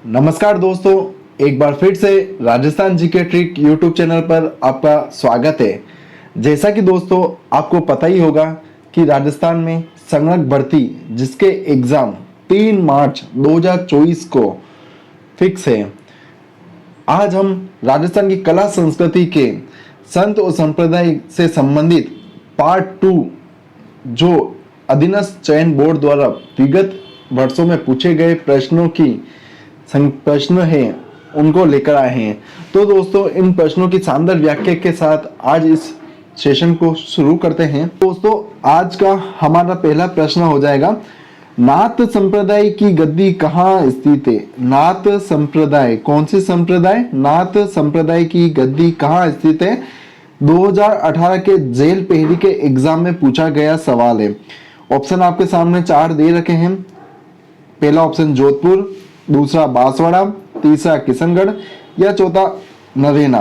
नमस्कार दोस्तों, एक बार फिर से Rajasthan GK trick YouTube channel पर आपका स्वागत है। जैसा कि दोस्तों आपको पता ही होगा कि राजस्थान में संघर्ष भर्ती जिसके एग्ज़ाम 3 मार्च 2024 को फिक्स है। आज हम राजस्थान की कला संस्कृति के संत और संप्रदाय से संबंधित पार्ट 2 जो अधीनस्थ चयन बोर्ड द्वारा विगत वर्षों में पूछे गए प्रश्नों की प्रश्न है उनको लेकर आए हैं। तो दोस्तों इन प्रश्नों की शानदार व्याख्या के साथ आज इस सेशन को शुरू करते हैं। दोस्तों आज का हमारा पहला प्रश्न हो जाएगा, नाथ संप्रदाय की गद्दी कहाँ स्थित है? नाथ संप्रदाय, कौन सी संप्रदाय? नाथ संप्रदाय की गद्दी कहाँ स्थित है? 2018 के जेल पहरी के एग्जाम में पूछा गया सवाल है। ऑप्शन आपके सामने 4 दे रखे हैं। पहला ऑप्शन जोधपुर, दूसरा बांसवाड़ा, तीसरा किशनगढ़ या चौथा नरेना।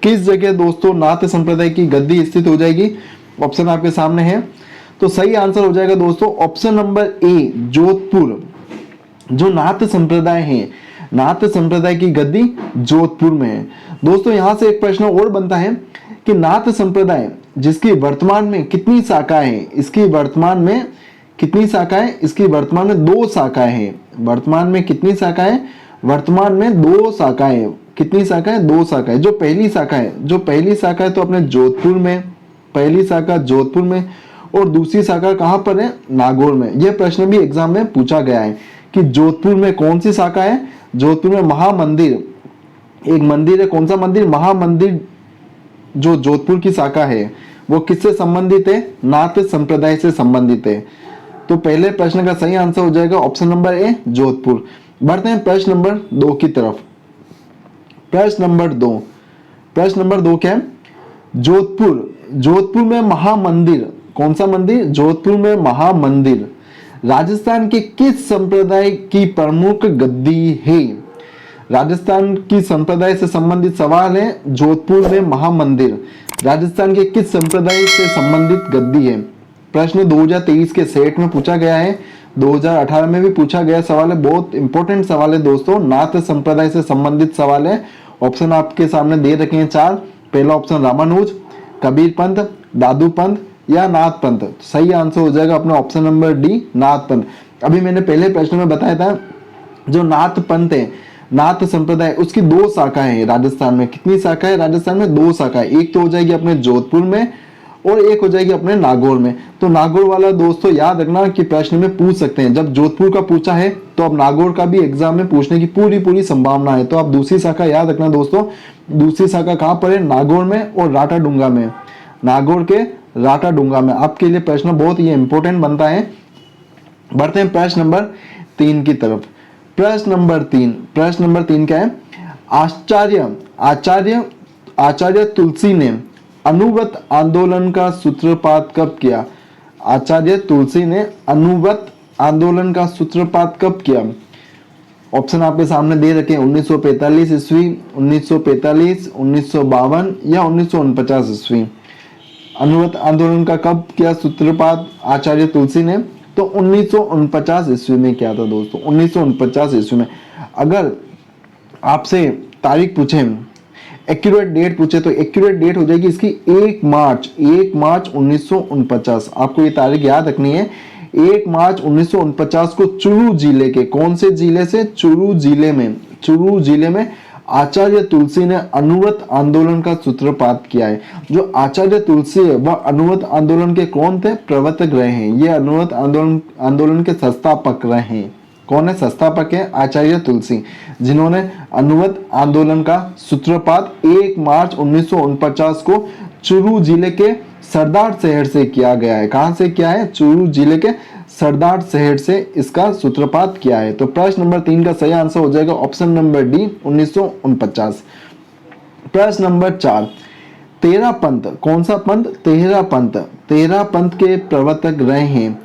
किस जगह दोस्तों नाथ संप्रदाय की गद्दी स्थित हो जाएगी? ऑप्शन आपके सामने है। तो सही आंसर हो जाएगा दोस्तों ऑप्शन नंबर ए, जोधपुर। जो नाथ संप्रदाय है, नाथ संप्रदाय की गद्दी जोधपुर में है। दोस्तों यहां से एक प्रश्न और बनता है कि नाथ संप्रदाय जिसकी वर्तमान में कितनी शाखाएं हैं? इसकी वर्तमान में कितनी शाखाएं? इसकी वर्तमान में 2 शाखाएं हैं। वर्तमान में कितनी शाखाएं? वर्तमान में 2 शाखाएं। कितनी शाखाएं? 2 शाखाएं। जो पहली शाखा है तो अपने जोधपुर में, पहली शाखा जोधपुर में, और दूसरी शाखा कहां पर है? नागौर में। यह प्रश्न भी एग्जाम में पूछा गया है कि जोधपुर में कौन सी शाखा है? जोधपुर में महामंदिर, एक मंदिर है। कौन सा मंदिर? महामंदिर। जो जोधपुर की शाखा है वो किससे संबंधित है? नाथ संप्रदाय से संबंधित है। तो पहले प्रश्न का सही आंसर हो जाएगा ऑप्शन नंबर ए, जोधपुर। बढ़ते हैं प्रश्न नंबर 2 की तरफ। प्रश्न नंबर 2 क्या है? जोधपुर में महामंदिर, कौन सा मंदिर? जोधपुर में महामंदिर राजस्थान के किस संप्रदाय की प्रमुख गद्दी है? राजस्थान की संप्रदाय से संबंधित सवाल है। जोधपुर में महामंदिर राजस्थान के किस संप्रदाय से संबंधित गद्दी है? प्रश्न 2023 के सेट में पूछा गया है, 2018 में भी पूछा गया सवाल है। बहुत इंपॉर्टेंट सवाल है दोस्तों, नाथ संप्रदाय से संबंधित सवाल है। ऑप्शन आपके सामने दे रखे हैं 4। पहला ऑप्शन रामानुज, कबीर पंथ, दादू पंथ या नाथ पंथ। सही आंसर हो जाएगा अपना ऑप्शन नंबर डी, नाथ पंथ। अभी मैंने पहले प्रश्न में बताया था जो नाथ पंथ है, नाथ संप्रदाय, उसकी 2 शाखाएं हैं राजस्थान में। कितनी शाखा है? राजस्थान में 2 शाखाएं। एक तो हो जाएगी अपने जोधपुर में और एक हो जाएगी अपने नागौर में। तो नागौर वाला दोस्तों याद रखना कि प्रश्न में पूछ सकते हैं। जब जोधपुर का पूछा है तो अब नागौर का भी एग्जाम में पूछने की पूरी संभावना है। तो आप दूसरी शाखा याद रखना दोस्तों। दूसरी शाखा कहां पर है? नागौर में और राटाडुंगा में। नागौर के राटाडुंगा में आपके लिए प्रश्न बहुत ही इंपॉर्टेंट बनता है। बढ़ते हैं प्रश्न नंबर 3 की तरफ। प्रश्न नंबर 3 क्या है? आचार्य तुलसी ने अनुव्रत आंदोलन का सूत्रपात कब किया? आचार्य तुलसी ने अनुव्रत आंदोलन का सूत्रपात कब किया? ऑप्शन आपके सामने दे रखे हैं 1945 ईस्वी, 1945, 1952 या 1949 ईस्वी। अनुव्रत आंदोलन का कब किया सूत्रपात आचार्य तुलसी ने? तो 1949 ईस्वी में किया था दोस्तों, 1949 ईस्वी में। अगर आपसे तारीख पूछे, एक्यूरेट डेट पूछे, तो एक्यूरेट डेट हो जाएगी इसकी 1 मार्च 1949। आपको ये तारीख याद रखनी है। 1 मार्च 1949 को चूरू जिले के, कौन से जिले से? चूरू जिले में आचार्य तुलसी ने अनुव्रत आंदोलन का सूत्रपात किया है। जो आचार्य तुलसी है वह अनुव्रत आंदोलन के कौन थे? प्रवर्तक रहे हैं। ये अनुव्रत आंदोलन के संस्थापक रहे हैं। कौन है? संस्थापक है आचार्य तुलसी, जिन्होंने अनुव्रत आंदोलन का सूत्रपात 1 मार्च 1949 को चूरू जिले के सरदार शहर से किया गया है। कहां से किया है? चूरू जिले के सरदार शहर से इसका सूत्रपात किया है। तो प्रश्न नंबर 3 का सही आंसर हो जाएगा ऑप्शन नंबर डी, 1949। प्रश्न नंबर 4, तेरा पंथ, कौन सा पंथ? तेरा पंथ के प्रवर्तक रहे हैं।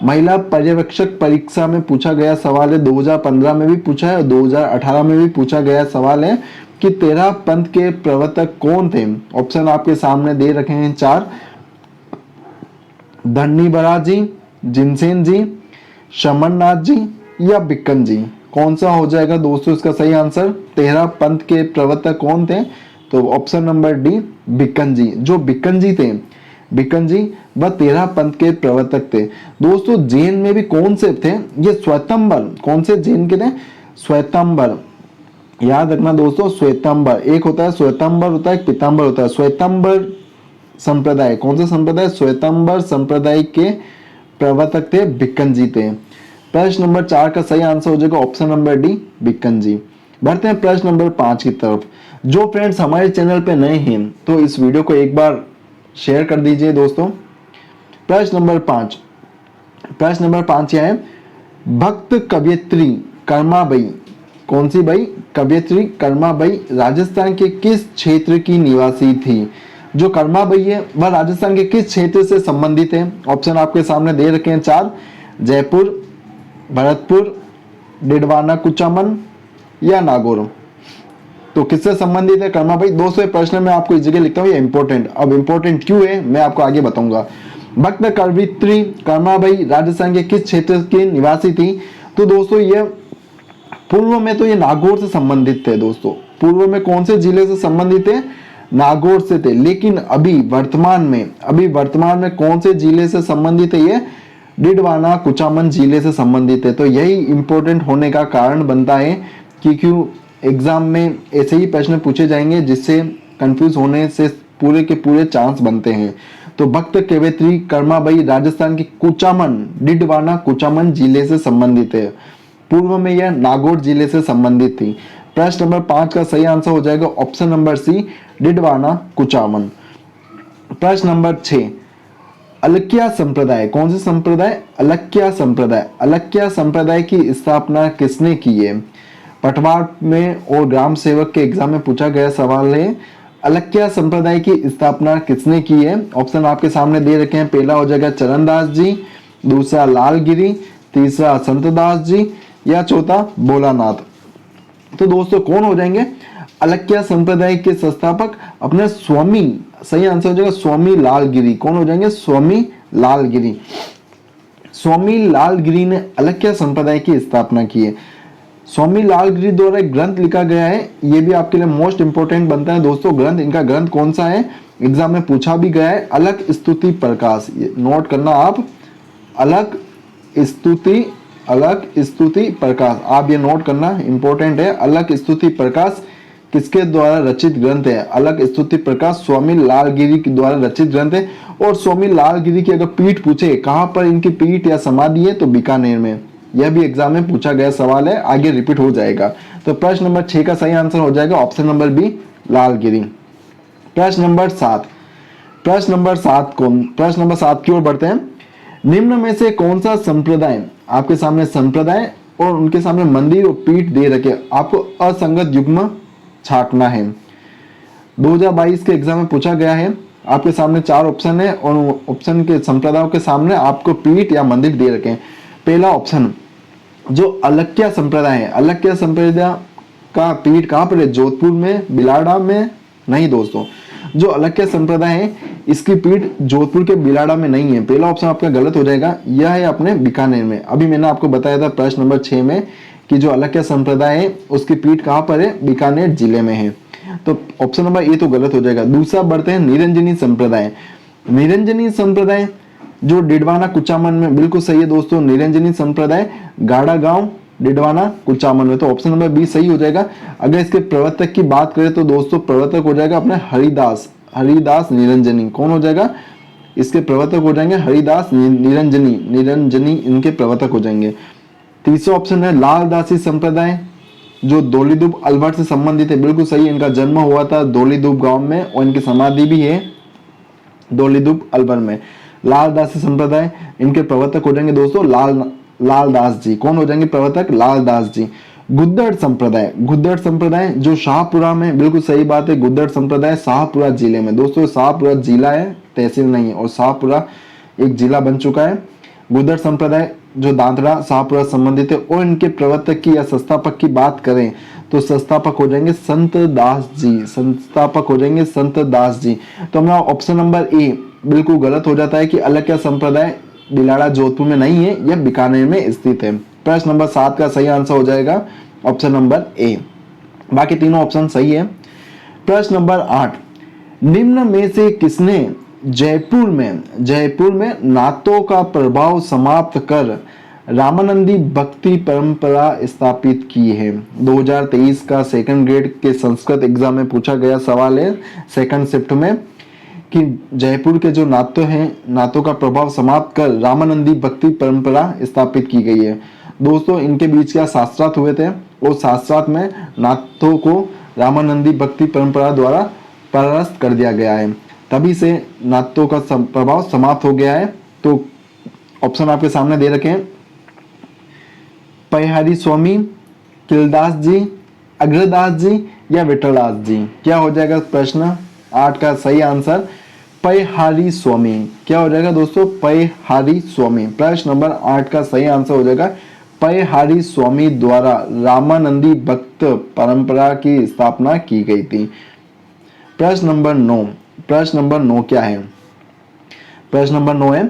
महिला पर्यवेक्षक परीक्षा में पूछा गया सवाल है। 2015 में भी पूछा है और 2018 में भी पूछा गया सवाल है कि तेरा पंथ के प्रवर्तक कौन थे? ऑप्शन आपके सामने दे रखे हैं 4। धन्नी बराज जी, जिनसेन जी, शमननाथ जी या बिक्कन जी। कौन सा हो जाएगा दोस्तों इसका सही आंसर? 13 पंथ के प्रवर्तक कौन थे? तो ऑप्शन नंबर डी बिक्कन जी। जो बिक्कन जी थे, बिक्कन जी वह 13 पंथ के प्रवर्तक थे। दोस्तों जैन में भी कौन से थे? ये श्वेतांबर। कौन से जैन के थे? श्वेतांबर। याद रखना दोस्तों, श्वेतांबर। एक होता है श्वेतांबर, होता है एक पीतांबर होता है। श्वेतांबर संप्रदाय, कौन सा संप्रदाय? श्वेतांबर संप्रदाय के प्रवर्तक थे बिक्कन जी थे। प्रश्न नंबर 4 का सही आंसर हो जाएगा ऑप्शन नंबर डी बिक्कन जी। बढ़ते हैं प्रश्न नंबर 5 की तरफ। जो फ्रेंड्स हमारे चैनल पे नए हैं तो इस वीडियो को एक बार शेयर कर दीजिए दोस्तों। प्रश्न नंबर 5, प्रश्न नंबर 5 क्या है? भक्त कवयित्री कर्माबाई, कौन सी बाई? कवयित्री कर्माबाई राजस्थान के किस क्षेत्र की निवासी थी? जो कर्माबाई है वह राजस्थान के किस क्षेत्र से संबंधित है? ऑप्शन आपके सामने दे रखे हैं 4, जयपुर, भरतपुर, डिडवाना कुचामन या नागौर। तो किससे संबंधित है कर्माबाई? दोस्तों ये प्रश्न मैं आपको इस जगह लिखता हूँ, ये इंपॉर्टेंट। अब इंपॉर्टेंट क्यों है मैं आपको आगे बताऊंगा। भक्त कवयित्री कर्माबाई राजस्थान के किस क्षेत्र की निवासी थी? तो दोस्तों ये पूर्व में तो ये नागौर से संबंधित थे। दोस्तों पूर्व में कौन से जिले से संबंधित थे? नागौर से थे। लेकिन अभी वर्तमान में कौन से जिले से संबंधित है? ये डिडवाना कुचामन जिले से संबंधित है। तो यही इंपॉर्टेंट होने का कारण बनता है कि क्यों एग्जाम में ऐसे ही प्रश्न पूछे जाएंगे जिससे कंफ्यूज होने से पूरे के पूरे चांस बनते हैं। तो भक्त कवयित्री कर्माबाई राजस्थान के कुचामन, डिडवाना कुचामन जिले से संबंधित है। पूर्व में यह नागौर जिले से संबंधित थी। प्रश्न नंबर 5 का सही आंसर हो जाएगा option number C Didwana Kuchaman. प्रश्न नंबर 6, अलक्या संप्रदाय, कौन सा संप्रदाय? अलक्या संप्रदाय। अलक्या संप्रदाय की स्थापना किसने की है? पटवार में और ग्राम सेवक के एग्जाम में पूछा गया सवाल है। अलक्या संप्रदाय की स्थापना किसने की है? ऑप्शन आपके सामने दे रखे हैं। पहला हो जाएगा चरणदास जी, दूसरा लालगिरी, तीसरा संतदास जी या चौथा भोलानाथ। तो दोस्तों कौन हो जाएंगे अलक्या संप्रदाय के संस्थापक? अपने स्वामी, सही आंसर हो जाएगा स्वामी लालगिरी। कौन हो जाएंगे? स्वामी लालगिरी। स्वामी लालगिरी ने अलक्या संप्रदाय की स्थापना की है। स्वामी लालगिरी द्वारा एक ग्रंथ लिखा गया है, ये भी आपके लिए मोस्ट इंपोर्टेंट बनता है दोस्तों ग्रंथ। इनका ग्रंथ कौन सा है? एग्जाम में पूछा भी गया है, अलग स्तुति प्रकाश। ये नोट करना आप, अलग स्तुति प्रकाश, आप ये नोट करना इंपॉर्टेंट है। अलग स्तुति प्रकाश किसके द्वारा रचित ग्रंथ है? अलग स्तुति प्रकाश स्वामी लालगिरी के द्वारा रचित ग्रंथ है। और स्वामी लालगिरी की अगर पीठ पूछे कहां पर इनकी पीठ या समाधि है तो बीकानेर में। यह भी एग्जाम में पूछा गया सवाल है, आगे रिपीट हो जाएगा। तो प्रश्न नंबर 6 का सही आंसर हो जाएगा ऑप्शन नंबर बी लालगिरी। प्रश्न नंबर 7, प्रश्न नंबर 7 की ओर बढ़ते हैं। निम्न में से कौन सा संप्रदाय, आपके सामने संप्रदाय और उनके सामने मंदिर और पीठ दे रखे, आपको असंगत युग्म छांटना है। 2022 के एग्जाम में पूछा गया है। आपके सामने 4 ऑप्शन है और ऑप्शन के संप्रदायों के सामने आपको पीठ या मंदिर दे रखे हैं। पहला ऑप्शन जो अलक्या संप्रदाय है, अलक्या संप्रदाय का पीठ कहां पर है? जोधपुर में, बिलाड़ा में नहीं दोस्तों। जो अलक्या संप्रदाय है इसकी पीठ जोधपुर के बिलाड़ा में नहीं है। पहला ऑप्शन आपका गलत हो जाएगा। यह है अपने बीकानेर में। अभी मैंने आपको बताया था प्रश्न नंबर 6 में कि जो अलक्या संप्रदाय है उसकी पीठ कहां पर है? बीकानेर जिले में है। तो ऑप्शन नंबर ए तो गलत हो जाएगा। दूसरा बढ़ते हैं निरंजनी संप्रदाय। निरंजनी संप्रदाय जो डिडवाना कुचामन में, बिल्कुल सही है दोस्तों। निरंजनी संप्रदाय गाड़ा गांव डिडवाना कुचामन में। तो ऑप्शन नंबर बी सही हो जाएगा। अगर इसके प्रवर्तक की बात करें तो दोस्तों प्रवर्तक हो जाएगा अपने हरिदास निरंजनी। कौन हो जाएगा? इसके प्रवर्तक हो जाएंगे हरिदास निरंजनी इनके प्रवर्तक हो जाएंगे। तीसरा ऑप्शन है लालदासी संप्रदाय जो दोलीदुब अलवर से संबंधित है। बिल्कुल सही, इनका जन्म हुआ था दोलीदुब गांव में और इनकी समाधि भी है दोलीदुब अलवर में। लालदासी संप्रदाय इनके प्रवर्तक हो जाएंगे दोस्तों लालदास जी। कौन हो जाएंगे प्रवर्तक? लालदास जी। गुद्दड़ संप्रदाय जो शाहपुरा में, बिल्कुल सही बात है, गुद्दड़ संप्रदाय शाहपुरा जिले में। दोस्तों शाहपुरा जिला है, तहसील नहीं है, और शाहपुरा एक जिला बन चुका है। गुद्दड़ संप्रदाय जो दांतरा शाहपुरा संबंधित है और इनके प्रवर्तक की या संस्थापक की बात करें तो संस्थापक हो जाएंगे संत दास जी। तो हमारा ऑप्शन नंबर ए बिल्कुल गलत हो जाता है कि अलक्या संप्रदाय बिलाड़ा जोधपुर में नहीं है, यह बीकानेर में स्थित है। प्रश्न नंबर 7 का सही आंसर हो जाएगा ऑप्शन नंबर ए। बाकी तीनों ऑप्शन सही है। प्रश्न नंबर 8, निम्न में से किसने जयपुर में नाथों का प्रभाव समाप्त कर रामानंदी भक्ति परंपरा स्थापित की है? 2023 का सेकंड ग्रेड के संस्कृत एग्जाम में पूछा गया सवाल है सेकंड शिफ्ट में कि जयपुर के जो नाथों का प्रभाव समाप्त कर रामानंदी भक्ति परंपरा स्थापित की गई है। दोस्तों इनके बीच क्या शास्त्रार्थ हुए थे और शास्त्रार्थ में नाथों को रामानंदी भक्ति परंपरा द्वारा परास्त कर दिया गया है, तभी से नाथों का प्रभाव समाप्त हो गया है। तो ऑप्शन आपके सामने दे रखे हैं, पयहारी स्वामी, किलदास जी, अग्रदास जी या विठलदास जी। क्या हो जाएगा प्रश्न 8 का सही आंसर? पयहारी स्वामी। क्या हो जाएगा दोस्तों? पयहारी स्वामी। प्रश्न नंबर 8 का सही आंसर हो जाएगा पयहारी स्वामी द्वारा रामानंदी भक्त परंपरा की स्थापना की गई थी। प्रश्न नंबर 9 क्या है? प्रश्न नंबर 9 है,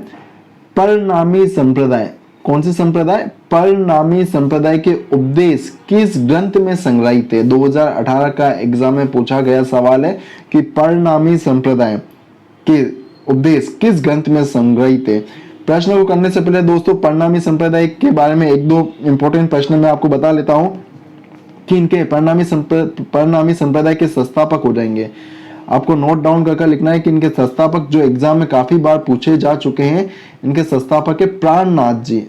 परनामी संप्रदाय। कौन से संप्रदाय? परनामी संप्रदाय के उपदेश किस ग्रंथ में संग्रहित थे? 2018 का एग्जाम में पूछा गया सवाल है कि परनामी संप्रदाय के उपदेश किस ग्रंथ में संग्रहित थे। प्रश्न को करने से पहले दोस्तों परनामी संप्रदाय के बारे में एक दो इंपॉर्टेंट प्रश्न मैं आपको बता लेता हूं कि इनके परनामी संप्रदाय के संस्थापक हो जाएंगे। आपको नोट डाउन करके लिखना है कि इनके संस्थापक जो एग्जाम में काफी बार पूछे जा चुके हैं, इनके संस्थापक है प्राणनाथ जी।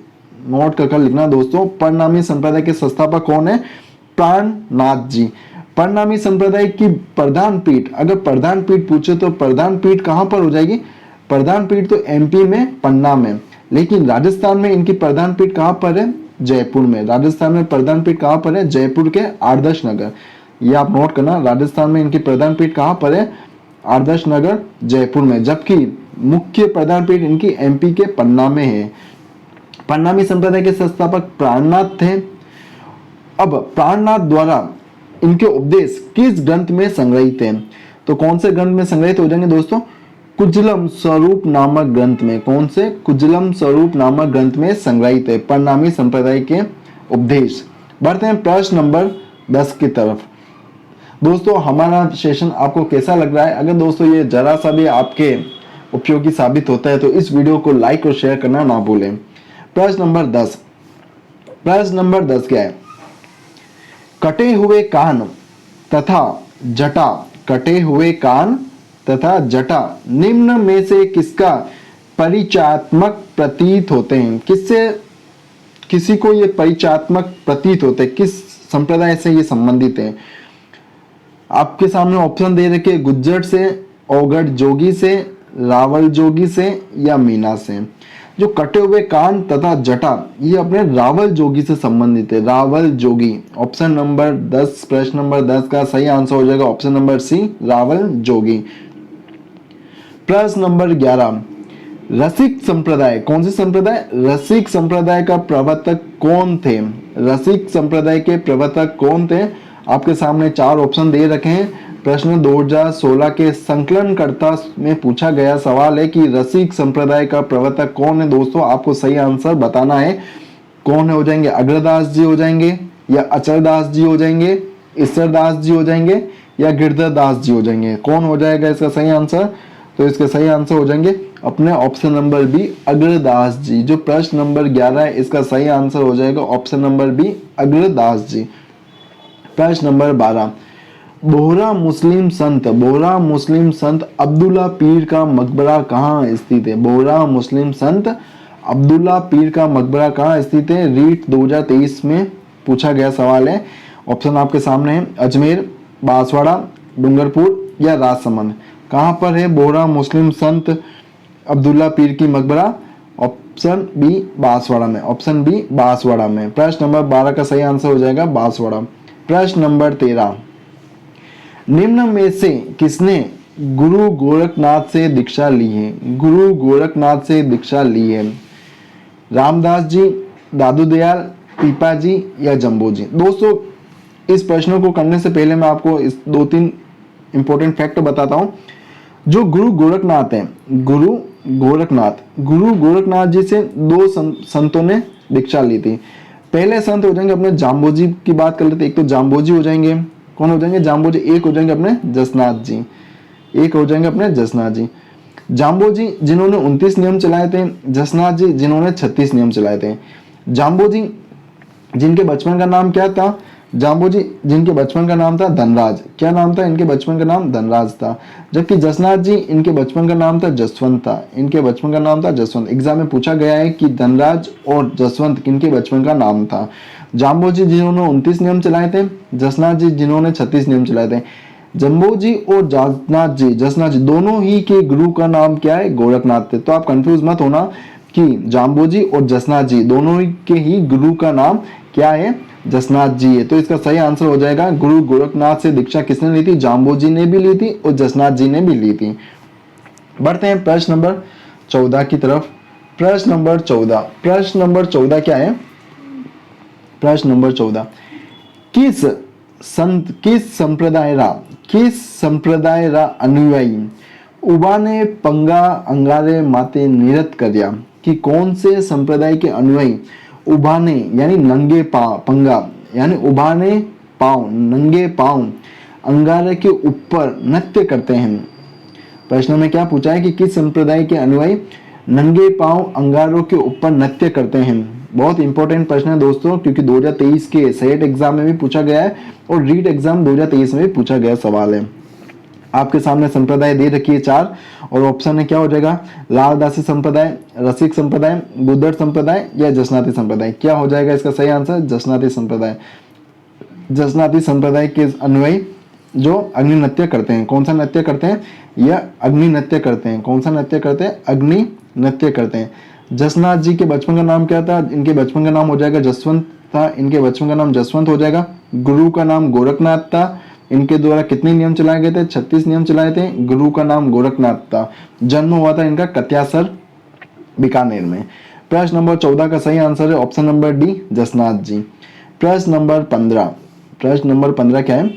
नोट करके लिखना दोस्तों, परनामी संप्रदाय के संस्थापक कौन है? प्राणनाथ जी। परनामी संप्रदाय की प्रधान पीठ, अगर प्रधान पीठ पूछे तो प्रधान पीठ कहां पर हो जाएगी? प्रधान पीठ तो एमपी में पन्ना में, लेकिन राजस्थान में इनकी प्रधान पीठ कहां पर है? जयपुर में। राजस्थान में प्रधान पीठ कहां पर है? जयपुर के आदर्श नगर। ये आप नोट करना, राजस्थान में इनकी प्रधान पीठ कहां पर है? आदर्श नगर जयपुर में, जबकि मुख्य प्रधान पीठ इनकी एमपी के पन्ना में है। परनामी संप्रदाय के संस्थापक प्राणनाथ थे। अब प्राणनाथ द्वारा इनके उपदेश किस ग्रंथ में संग्रहित हैं? तो कौन से ग्रंथ में संग्रहित हो जाएंगे दोस्तों? कुजलम स्वरूप नामक ग्रंथ में। कौन से? कुजलम स्वरूप नामक ग्रंथ में संग्रहित है परनामी संप्रदाय के उपदेश। बढ़ते हैं प्रश्न नंबर 10 की तरफ। दोस्तों हमारा सेशन आपको कैसा लग रहा है? अगर दोस्तों ये जरा सा भी आपके उपयोगी साबित होता है तो इस वीडियो को लाइक और शेयर करना ना भूलें। प्रश्न नंबर 10 क्या है? कटे हुए कान तथा जटा निम्न में से किसका परिचयात्मक प्रतीत होते हैं? किसी को ये परिचयात्मक प्रतीत होते हैं? किस संप्रदाय से ये संबंधित है? आपके सामने ऑप्शन दे रखे, गुज्जर से, औगड़ जोगी से, रावल जोगी से या मीना से। जो कटे हुए कान तथा जटा ये अपने रावल जोगी से संबंधित है। रावल जोगी। ऑप्शन नंबर 10, प्रश्न नंबर 10 का सही आंसर हो जाएगा ऑप्शन नंबर सी, रावल जोगी। प्रश्न नंबर 11, रसिक संप्रदाय। कौन से संप्रदाय? रसिक संप्रदाय का प्रवर्तक कौन थे? रसिक संप्रदाय के प्रवर्तक कौन थे? आपके सामने 4 ऑप्शन दे रखे हैं। प्रश्न 2016 के संकलनकर्ता में पूछा गया सवाल है कि रसिक संप्रदाय का प्रवर्तक कौन है? दोस्तों आपको सही आंसर बताना है। कौन हो जाएंगे? अग्रदास जी हो जाएंगे या अचलदास जी हो जाएंगे, ईश्वरदास जी हो जाएंगे या गिरधरदास जी हो जाएंगे? कौन हो जाएगा इसका सही आंसर? तो इसके सही आंसर हो जाएंगे अपने ऑप्शन नंबर बी, अग्रदास जी। जो प्रश्न नंबर 11 है इसका सही आंसर हो जाएगा ऑप्शन नंबर बी, अग्रदास जी। प्रश्न नंबर 12, बोहरा मुस्लिम संत अब्दुल्ला पीर का मकबरा कहाँ स्थित है? बोहरा मुस्लिम संत अब्दुल्ला पीर का मकबरा कहाँ स्थित है? रीट 2023 में पूछा गया सवाल है। ऑप्शन आपके सामने है, अजमेर, बांसवाड़ा, डूंगरपुर या राजसमंद। कहाँ पर है बोहरा मुस्लिम संत अब्दुल्ला पीर की मकबरा? ऑप्शन बी, बांसवाड़ा में। ऑप्शन बी, बांसवाड़ा में। प्रश्न नंबर 12 का सही आंसर हो जाएगा बांसवाड़ा। प्रश्न नंबर 13, निम्न में से किसने गुरु गोरखनाथ से दीक्षा ली है? गुरु गोरखनाथ से दीक्षा ली है रामदास जी, दादू दयाल, पीपा जी या जम्बो जी। दोस्तों इस प्रश्न को करने से पहले मैं आपको इस 2-3 इंपॉर्टेंट फैक्ट बताता हूं। जो गुरु गोरखनाथ हैं, गुरु गोरखनाथ जी से 2 संतों ने दीक्षा ली थी। पहले संत हो जाएंगे अपने जाम्बोजी की बात कर लेते हैं। एक तो जाम्बोजी हो जाएंगे, कौन हो जाएंगे? जाम्बोजी। एक हो जाएंगे अपने जसनाथ जी, एक हो जाएंगे अपने जसनाथ जी। जाम्बोजी जिन्होंने 29 नियम चलाए थे, जसनाथ जी जिन्होंने 36 नियम चलाए थे। जाम्बोजी जिनके बचपन का नाम क्या था? जाम्बोजी जिनके बचपन का नाम था धनराज। क्या नाम था इनके बचपन का? नाम धनराज था। जबकि जसनाथ जी इनके बचपन का नाम था जसवंत था। इनके बचपन का नाम था जसवंत। एग्जाम में पूछा गया है कि धनराज और जसवंत किनके बचपन का नाम था। जाम्बोजी जिन्होंने 29 नियम चलाए थे, जसनाथ जी जिन्होंने 36 नियम चलाए थे। जम्बोजी और जसनाथ जी दोनों ही के गुरु का नाम क्या है? गोरखनाथ थे। तो आप कंफ्यूज मत होना कि जाम्बोजी और जसनाथ जी दोनों के ही गुरु का नाम क्या है? जसनाथ जी है। तो इसका सही आंसर हो जाएगा, गुरु गोरखनाथ से दीक्षा किसने ली थी? जाम्बोजी ने भी ली थी और जसनाथ जी ने भी ली थी। बढ़ते हैं प्रश्न नंबर 14 की तरफ। प्रश्न नंबर 14, प्रश्न नंबर 14 क्या है? प्रश्न नंबर 14, किस संप्रदाय रा अनुयायी उबाने पंगा अंगारे माते निरत कर्या? कि कौन से संप्रदाय के अनुयायी उबाने यानी नंगे पांव, पंगा यानी उबाने पांव, नंगे पांव अंगारे के ऊपर नृत्य करते हैं। प्रश्न में क्या पूछा है कि किस संप्रदाय के अनुयायी नंगे पांव अंगारों के ऊपर नृत्य करते हैं। बहुत इंपॉर्टेंट प्रश्न है दोस्तों, क्योंकि 2023 के सेट एग्जाम में भी पूछा गया है और रीट एग्जाम 2023 में भी पूछा गया सवाल है। आपके सामने संप्रदाय दे रखी है 4 और ऑप्शन में क्या हो जाएगा? लालदासी संप्रदाय, रसिक संप्रदाय, बुद्धर संप्रदाय या जसनाती संप्रदाय। क्या हो जाएगा इसका सही आंसर? जसनाती संप्रदाय। जसनाती संप्रदाय के अनुयायी जो अग्नि नृत्य करते हैं। कौन सा नृत्य करते हैं? यह अग्नि नृत्य करते हैं। कौन सा नृत्य करते हैं? अग्नि नृत्य करते हैं। जसनाथ जी के बचपन का नाम क्या था? इनके बचपन का नाम हो जाएगा जसवंत था। इनके बचपन का नाम जसवंत हो जाएगा। गुरु का नाम गोरखनाथ था। इनके द्वारा कितने नियम चलाए गए थे? 36 नियम चलाए थे। गुरु का नाम गोरखनाथ था। जन्म हुआ था इनका कत्यासर बीकानेर में। प्रश्न नंबर 14 का सही आंसर है option number D, Jasnath ji. प्रश्न नंबर 15, प्रश्न नंबर 15 क्या है?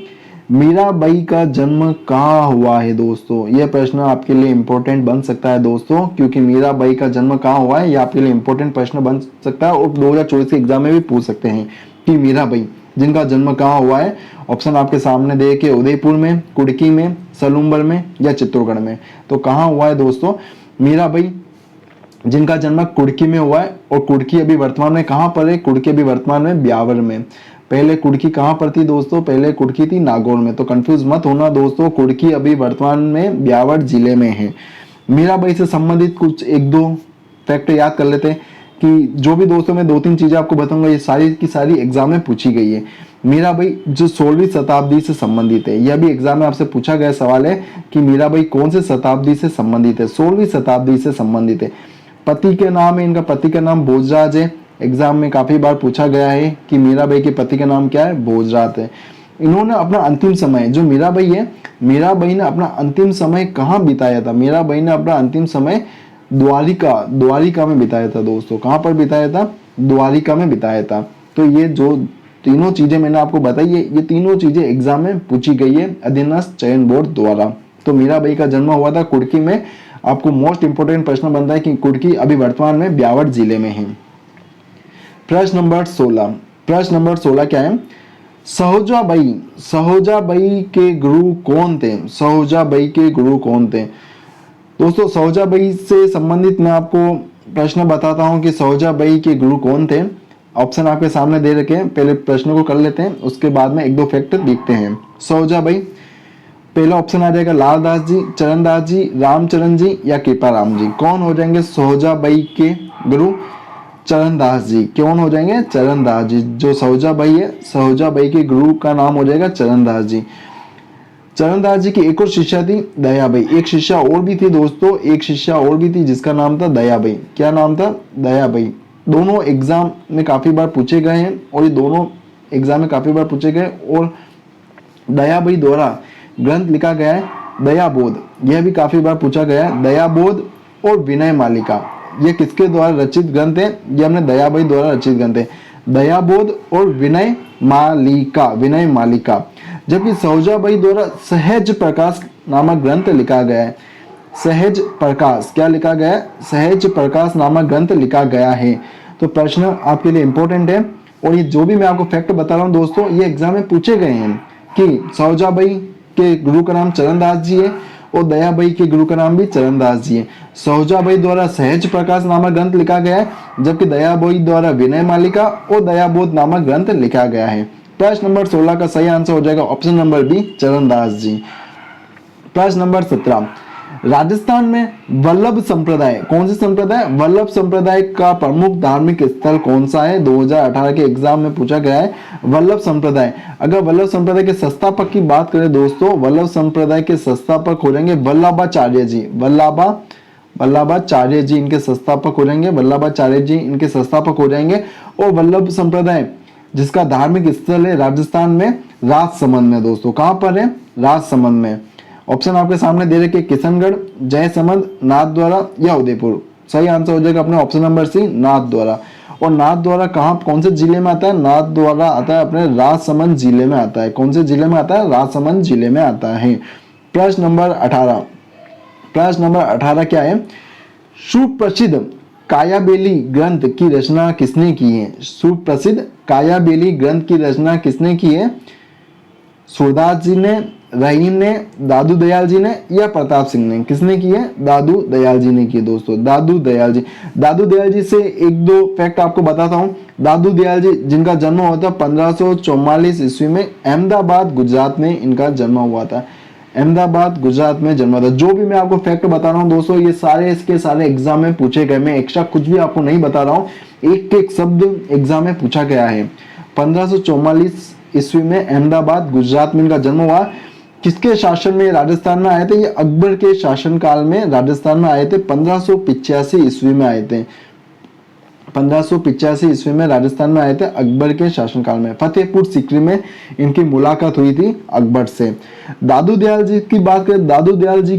मीराबाई का जन्म कहाँ हुआ है दोस्तों? यह प्रश्न आपके लिए इंपॉर्टेंट बन सकता है दोस्तों, क्योंकि मीराबाई का जन्म कहाँ हुआ है, यह आपके लिए इंपॉर्टेंट प्रश्न बन सकता है और 2024 के एग्जाम में भी पूछ सकते हैं कि मीराबाई जिनका जन्म कहाँ हुआ है। ऑप्शन आपके सामने दे के उदयपुर में, कुड़की में, सलूम्बर में या चित्तौड़गढ़ में। तो कहाँ हुआ है दोस्तों? मीराबाई जिनका जन्म कुड़की में हुआ है और कुड़की अभी वर्तमान में कहाँ पर है? कुड़की अभी वर्तमान में ब्यावर में। पहले कुड़की कहाँ पर थी दोस्तों? पहले कुड़की थी नागौर में। तो कंफ्यूज मत होना दोस्तों, कुड़की अभी वर्तमान में ब्यावर जिले में है। मीराबाई से संबंधित कुछ एक दो फैक्ट याद कर लेते हैं कि जो भी दोस्तों मैं 2-3 चीजें आपको बताऊंगा, ये सारी की सारी एग्जाम में पूछी गई है। मीराबाई जो 16वीं शताब्दी से संबंधित है, यह भी एग्जाम में आपसे पूछा गया सवाल है कि मीराबाई कौन से शताब्दी से संबंधित है? 16वीं शताब्दी से संबंधित है। पति के नाम है, इनका पति का नाम भोजराज है। एग्जाम में काफी बार पूछा गया है कि मीराबाई के पति का नाम क्या है? भोजराज है। इन्होंने अपना अंतिम समय, जो मीराबाई है, मीराबाई ने अपना अंतिम समय कहाँ बिताया था? मीराबाई ने अपना अंतिम समय द्वारिका में बिताया था दोस्तों। कहाँ पर बिताया था? द्वारिका में बिताया था। तो ये जो तीनों चीजें मैंने आपको बताई है, ये तीनों चीजें एग्जाम में पूछी गई है अधीनस्थ चयन बोर्ड द्वारा। तो मीराबाई का जन्म हुआ था कुड़की में। आपको मोस्ट इंपोर्टेंट प्रश्न बनता है कि कुड़की अभी वर्तमान में ब्यावर जिले में है। प्रश्न नंबर 16, प्रश्न नंबर 16 क्या है? सहोजाबाई के गुरु कौन थे? सहोजाबाई के गुरु कौन थे दोस्तों? सहोजाबाई से संबंधित मैं आपको प्रश्न बताता हूं कि सहोजाबाई के गुरु कौन थे। ऑप्शन आपके सामने दे रखे हैं, पहले प्रश्न को कर लेते हैं, उसके बाद में एक दो फैक्ट देखते हैं। सहोजाबाई, पहला ऑप्शन आ जाएगा लालदास जी, चरणदास जी, रामचरण जी या कृपाराम जी। कौन हो जाएंगे सहोजाबाई के गुरु? चरणदास जी। कौन हो जाएंगे? चरणदास जी। जो सहोजाबाई है, सहोजाबाई के गुरु का नाम हो जाएगा चरणदास जी। चरणदास जी की एक और शिष्या थी दयाबाई। एक शिष्या और भी थी दोस्तों, एक शिष्या और भी थी जिसका नाम था दयाबाई। क्या नाम था? दयाबाई। दोनों एग्जाम में काफी बार पूछे गए हैं और ये दोनों एग्जाम में काफी बार पूछे गए। और दयाबाई द्वारा ग्रंथ लिखा गया है दयाबोध, यह भी काफी बार पूछा गया है। दयाबोध और विनय मालिका, ये किसके द्वारा रचित ग्रंथ है? ये हमने दयाबाई द्वारा रचित ग्रंथ है। दयाबोध और विनय मालिका। जबकि सहोजाबाई द्वारा सहज प्रकाश नामक ग्रंथ लिखा गया है। सहज प्रकाश, क्या लिखा गया है? सहज प्रकाश नामक ग्रंथ लिखा गया है। तो प्रश्न आपके लिए इंपॉर्टेंट है और ये जो भी मैं आपको फैक्ट बता रहा हूँ दोस्तों, ये एग्जाम में पूछे गए हैं कि सरोजाबाई के गुरु का नाम चरणदास जी है और दयाबाई के गुरु का नाम भी चरणदास जी है। सरोजाबाई द्वारा सहज प्रकाश नामक ग्रंथ लिखा गया है, जबकि दयाबाई द्वारा विनय मालिका और दयाबोध नामक ग्रंथ लिखा गया है। प्रश्न नंबर 16 का सही आंसर हो जाएगा ऑप्शन नंबर बी, चरणदास जी। प्रश्न नंबर 17, राजस्थान में वल्लभ संप्रदाय, कौन से संप्रदाय, वल्लभ संप्रदाय का प्रमुख धार्मिक स्थल कौन सा है? 2018 के एग्जाम में पूछा गया है वल्लभ संप्रदाय। अगर वल्लभ संप्रदाय के संस्थापक की बात करें दोस्तों, वल्लभ संप्रदाय के संस्थापक हो जाएंगे वल्लभाचार्य जी। वल्लभाचार्य जी इनके संस्थापक हो जाएंगे, वल्लभाचार्य जी इनके संस्थापक हो जाएंगे। और वल्लभ संप्रदाय जिसका धार्मिक स्थल है राजस्थान में राजसमंद में दोस्तों, कहां पर है? राजसमंद में। ऑप्शन आपके सामने दे रखे किशनगढ़, जयसमंद, नाथद्वारा या उदयपुर। सही आंसर हो जाएगा अपने ऑप्शन नंबर सी, नाथद्वारा। और नाथद्वारा कहां, कौन से जिले में आता है? नाथद्वारा आता है अपने राजसमंद जिले में आता है। कौन से जिले में आता है? राजसमंद जिले में आता है। प्रश्न नंबर 18, प्रश्न नंबर 18 क्या है? सुप्रसिद्ध कायाबेली ग्रंथ की रचना किसने की है? सुप्रसिद्ध कायाबेली ग्रंथ की रचना किसने की है? सूरदास जी ने, रहीम ने, दादू दयाल जी ने या प्रताप सिंह ने? किसने की है? दादू दयाल जी ने की है दोस्तों, दादू दयाल जी। दादू दयाल जी से एक दो फैक्ट आपको बताता हूँ। दादू दयाल जी जिनका जन्म हुआ था 1544 ईस्वी में, अहमदाबाद गुजरात में इनका जन्म हुआ था। अहमदाबाद गुजरात में जन्मा था। जो भी मैं आपको फैक्ट बता रहा हूँ दोस्तों, ये सारे इसके सारे एग्जाम में पूछे गए। मैं एक्स्ट्रा कुछ भी आपको नहीं बता रहा हूँ, एक एक शब्द एग्जाम में पूछा गया है। 1544 ईस्वी में अहमदाबाद गुजरात में इनका जन्म हुआ। किसके शासन में राजस्थान में आए थे? ये अकबर के शासनकाल में राजस्थान में आए थे। 1585 ईस्वी में आए थे। 1585 ईस्वी में राजस्थान में आए थे अकबर के शासनकाल में। फतेहपुर सीकरी में इनकी मुलाकात हुई थी अकबर से। दादू दयाल जी की बात करें, दादू दयाल जी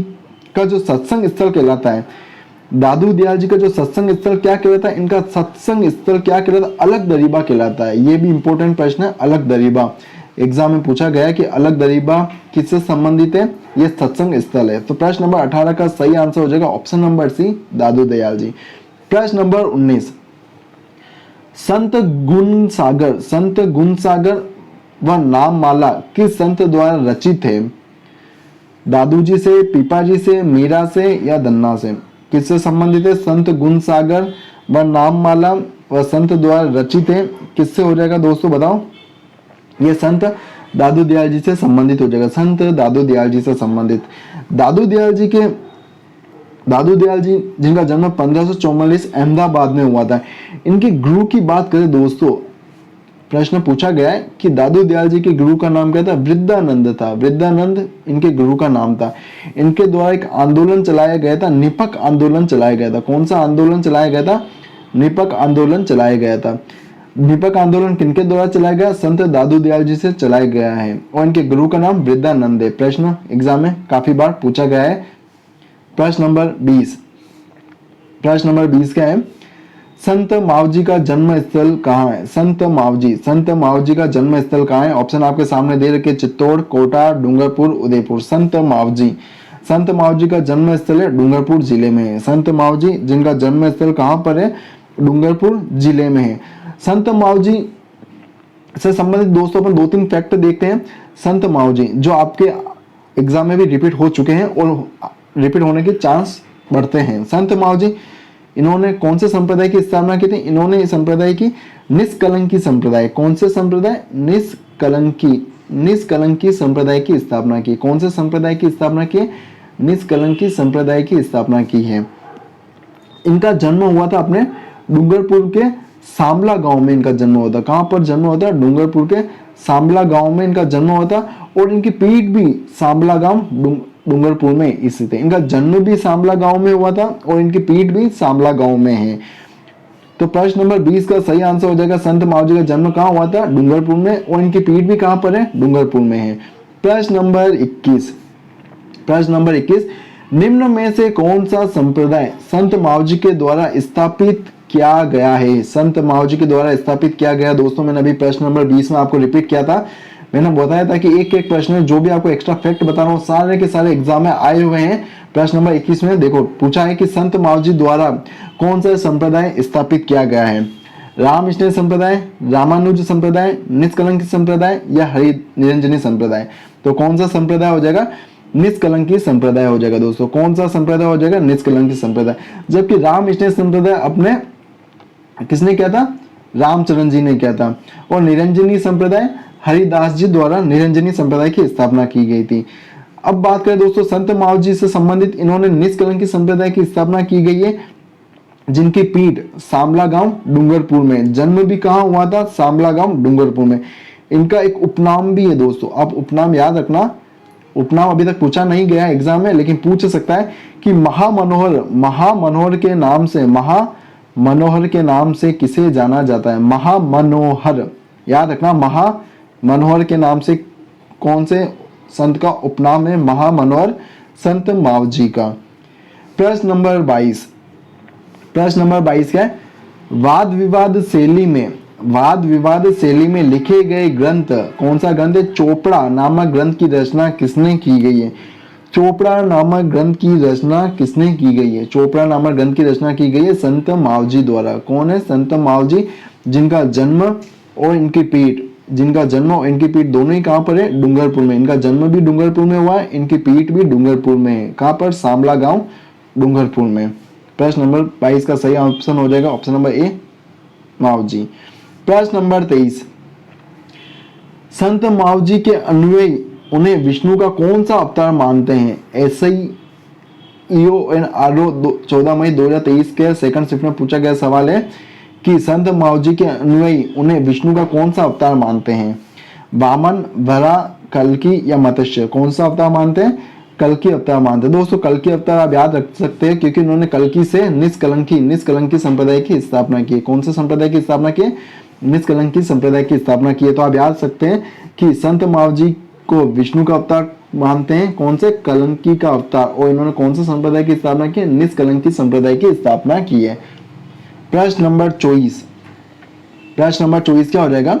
का जो सत्संग स्थल कहलाता है, दादू दयाल जी का जो सत्संग स्थल क्या कहलाता है? इनका सत्संग स्थल क्या कहलाता है? अलग दरीबा कहलाता है। ये भी इंपॉर्टेंट प्रश्न है, अलग दरीबा। एग्जाम में पूछा गया है कि अलग दरीबा किससे संबंधित है? ये सत्संग स्थल है। तो प्रश्न नंबर 18 का सही आंसर हो जाएगा ऑप्शन नंबर सी, दादू दयाल जी। प्रश्न नंबर 19, संत गुण सागर व नाम माला किस संत द्वारा रचित है? दादू जी से, पीपा जी से, मीरा से या दन्ना से? किससे संबंधित है? संत गुण सागर व नाम माला व संत द्वारा रचित है। किससे हो जाएगा दोस्तों बताओ? ये संत दादू दयाल जी से संबंधित हो जाएगा। संत दादू दयाल जी से संबंधित। दादू दयाल जी जिनका जन्म 1544 अहमदाबाद में हुआ था। इनके गुरु की बात करें दोस्तों, प्रश्न पूछा गया है कि दादू दयाल जी के गुरु का नाम क्या था? वृद्धानंद था। वृद्धानंद इनके गुरु का नाम था। इनके द्वारा एक आंदोलन चलाया गया था, निपक आंदोलन चलाया गया था। कौन सा आंदोलन चलाया गया था? निपक आंदोलन चलाया गया था। निपक आंदोलन किनके द्वारा चलाया गया? संत दादू दयाल जी से चलाया गया है और इनके गुरु का नाम वृद्धानंद है। प्रश्न एग्जाम में काफी बार पूछा गया है। प्रश्न नंबर 20, प्रश्न नंबर 20 क्या है? संत मावजी का जन्म स्थल कहाँ है? संत मावजी का जन्म स्थल कहाँ है? ऑप्शन आपके सामने दे रखे, चित्तौड़, कोटा, डूंगरपुर, उदयपुर। संत मावजी का जन्म स्थल है डूंगरपुर जिले में है। संत मावजी जिनका जन्म स्थल कहाँ पर है? डूंगरपुर जिले में है। संत मावजी से संबंधित दोस्तों अपन दो तीन फैक्ट देखते हैं। संत मावजी जो आपके एग्जाम में भी रिपीट हो चुके हैं और रिपीट होने के चांस बढ़ते हैं। संत मावजी इन्होंने कौन से संप्रदाय की स्थापना की थी? इन्होंने इस संप्रदाय की निष्कलंकी संप्रदाय, कौन से संप्रदाय? निष्कलंकी संप्रदाय की स्थापना की। कौन से संप्रदाय की स्थापना की? निष्कलंकी संप्रदाय की स्थापना की है। इनका जन्म हुआ था अपने डूंगरपुर के सांबला गांव में। इनका जन्म हुआ था। कहां पर जन्म हुआ था? डूंगरपुर के सांबला गांव में इनका जन्म हुआ था और इनकी पीठ भी सांबला गांव डूंगरपुर में स्थित है। इनका जन्म भी सांबला गांव में हुआ था और इनकी पीठ भी सांबला गांव में है। तो प्रश्न नंबर 20 का सही आंसर हो जाएगा संत मावजी का जन्म कहां हुआ था? डूंगरपुर में और इनकी पीठ भी कहां पर है? डूंगरपुर में है। प्रश्न नंबर 21, निम्न में से कौन सा संप्रदाय संत मावजी के द्वारा स्थापित किया गया है? संत मावजी के द्वारा स्थापित किया गया दोस्तों, मैंने अभी प्रश्न नंबर 20 में आपको रिपीट किया था। मैंने बताया था कि एक एक प्रश्न जो भी आपको एक्स्ट्रा फैक्ट बता रहा हूँ सारे के सारे एग्जाम में आए हुए हैं। प्रश्न नंबर 21 में देखो पूछा है कि संत मावजी द्वारा कौन सा संप्रदाय स्थापित किया गया है? राम स्नेह संप्रदाय, रामानुज संप्रदाय, निष्कलंकी संप्रदाय या हरि निरंजनी संप्रदाय। तो कौन सा संप्रदाय हो जाएगा? निष्कलंकी संप्रदाय हो जाएगा दोस्तों। कौन सा संप्रदाय हो जाएगा? निष्कलंकी संप्रदाय। जबकि राम स्नेह संप्रदाय अपने किसने किया था? रामचरण जी ने किया था। और निरंजनी संप्रदाय हरिदास जी द्वारा निरंजनी संप्रदाय की स्थापना की गई थी। अब बात करें दोस्तों संत मावजी से संबंधित, इन्होंने निष्कलंकी संप्रदाय की स्थापना की गई है, जिनकी पीठ सांबला गांव डूंगरपुर में। जन्म भी कहाँ हुआ था? सांबला गांव डूंगरपुर में। इनका एक उपनाम भी है दोस्तों, आप उपनाम याद रखना। उपनाम अभी तक पूछा नहीं गया एग्जाम में, लेकिन पूछ सकता है कि महामनोहर, महामनोहर के नाम से, महामनोहर के नाम से किसे जाना जाता है? महामनोहर, याद रखना। महामनोहर के नाम से कौन से संत का उपनाम है? महामनोहर संत मावजी का। प्रश्न नंबर 22, प्रश्न नंबर 22 क्या है? वाद विवाद शैली में लिखे गए ग्रंथ, कौन सा ग्रंथ है? चोपड़ा नामक ग्रंथ की रचना किसने की गई है? चोपड़ा नामक ग्रंथ की रचना किसने की गई है? चोपड़ा नामक ग्रंथ की रचना की गई है संत मावजी द्वारा। कौन है? संत मावजी, जिनका जन्म और इनकी पीठ, दोनों ही कहां पर है? डूंगरपुर में। इनका जन्म भी डूंगरपुर में हुआ है, इनकी पीठ भी डूंगरपुर में है। कहां पर? सांबला गांव डूंगरपुर में। प्रश्न नंबर 22 का सही ऑप्शन हो जाएगा ऑप्शन नंबर ए, मावजी। प्रश्न नंबर 23, संत मावजी के अनुयायी उन्हें विष्णु का कौन सा अवतार मानते हैं? SIEONRO 14 मई 2023 के सेकंड शिफ्ट में पूछा गया सवाल है कि संत मावजी के अनुयायी उन्हें विष्णु का कौन सा अवतार मानते हैं? वामन, वरा, कल्कि या मत्स्य? कौन सा अवतार मानते हैं? कल्कि अवतार मानते हैं। दोस्तों कल्कि अवतार आप याद रख सकते हैं, क्योंकि उन्होंने कल्कि से निष्कलंकी संप्रदाय की स्थापना की। कौन से संप्रदाय की स्थापना की? निष्कलंकी संप्रदाय की स्थापना की है। तो आप याद सकते हैं कि संत मावजी को विष्णु का अवतार मानते हैं, कौन से? कलंकी का अवतार। और इन्होंने कौन से संप्रदाय की स्थापना की? निष्कलंकी संप्रदाय की स्थापना की है। प्रश्न नंबर 24, प्रश्न नंबर 24 क्या हो जाएगा?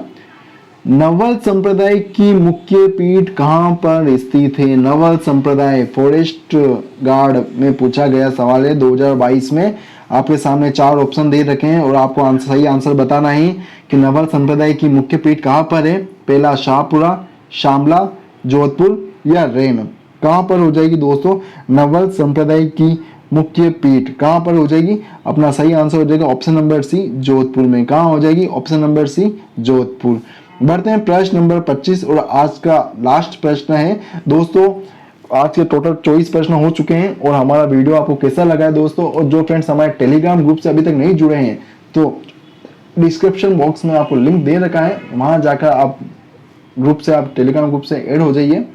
नवल संप्रदाय की मुख्य पीठ कहां पर स्थित है? नवल संप्रदाय फॉरेस्ट गार्ड में पूछा गया सवाल है 2022 में। आपके सामने 4 ऑप्शन दे रखे हैं और आपको सही आंसर बताना है कि नवल संप्रदाय की मुख्य पीठ कहां पर है। पहला शाहपुरा, शामला, जोधपुर या रेन। कहां पर हो जाएगी दोस्तों नवल संप्रदाय की मुख्य पीठ? कहां पर हो जाएगी? अपना सही आंसर हो जाएगा ऑप्शन नंबर सी, जोधपुर में। कहां हो जाएगी? Option number C, Jodhpur. बढ़ते हैं प्रश्न नंबर 25 और आज का लास्ट प्रश्न है दोस्तों। आज के टोटल 24 प्रश्न हो चुके हैं और हमारा वीडियो आपको कैसा लगा है दोस्तों? और जो फ्रेंड्स हमारे टेलीग्राम ग्रुप से अभी तक नहीं जुड़े हैं तो डिस्क्रिप्शन बॉक्स में आपको लिंक दे रखा है, वहां जाकर आप ग्रुप से, आप टेलीग्राम ग्रुप से ऐड हो जाइए।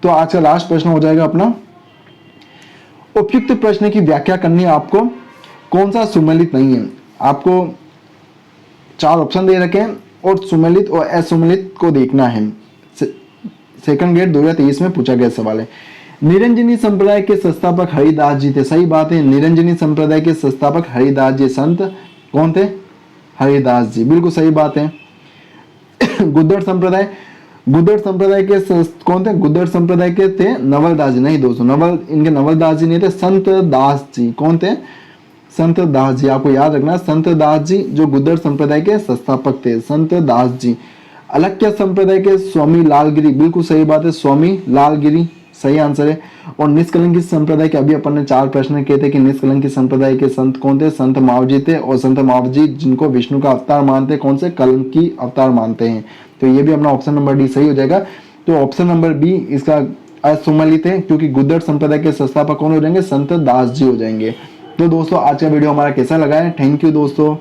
तो आज का लास्ट प्रश्न हो जाएगा अपना, उपयुक्त प्रश्न की व्याख्या करनी है आपको। कौन सा सुमेलित नहीं है? आपको 4 ऑप्शन दे रखे हैं और सुमेलित और असुमेलित को देखना है। सेकंड ग्रेड 2023 में पूछा गया सवाल है। निरंजनी संप्रदाय के संस्थापक हरिदास जी थे। सही बात है, निरंजनी संप्रदाय के संस्थापक हरिदास जी। संत कौन थे? हरिदास जी, बिल्कुल सही बात है। गुद्दड़ संप्रदाय के कौन थे? गुद्दड़ संप्रदाय के थे नवलदास जी। नहीं दोस्तों, इनके नवलदास जी नहीं थे, संत दास जी। कौन थे? संत दास जी। आपको याद रखना, संत दास जी जो गुद्दड़ संप्रदाय के संस्थापक थे, संत दास जी। अलक्य संप्रदाय के स्वामी लालगिरी, बिल्कुल सही बात है, स्वामी लालगिरी सही आंसर है। और निष्कलंकी संप्रदाय के अभी अपन ने 4 प्रश्न किए थे कि निष्कलंकी संप्रदाय के संत कौन थे? संत मावजी थे। और संत मावजी जिनको विष्णु का अवतार मानते हैं, कौन से? कलंकी अवतार मानते हैं। तो ये भी अपना ऑप्शन नंबर डी सही हो जाएगा। तो ऑप्शन नंबर बी इसका असुमेलित है, क्योंकि गुद्दड़ संप्रदाय के संस्थापक कौन हो जाएंगे? संत दास जी हो जाएंगे। तो दोस्तों आज का वीडियो हमारा कैसा लगा है? थैंक यू दोस्तों।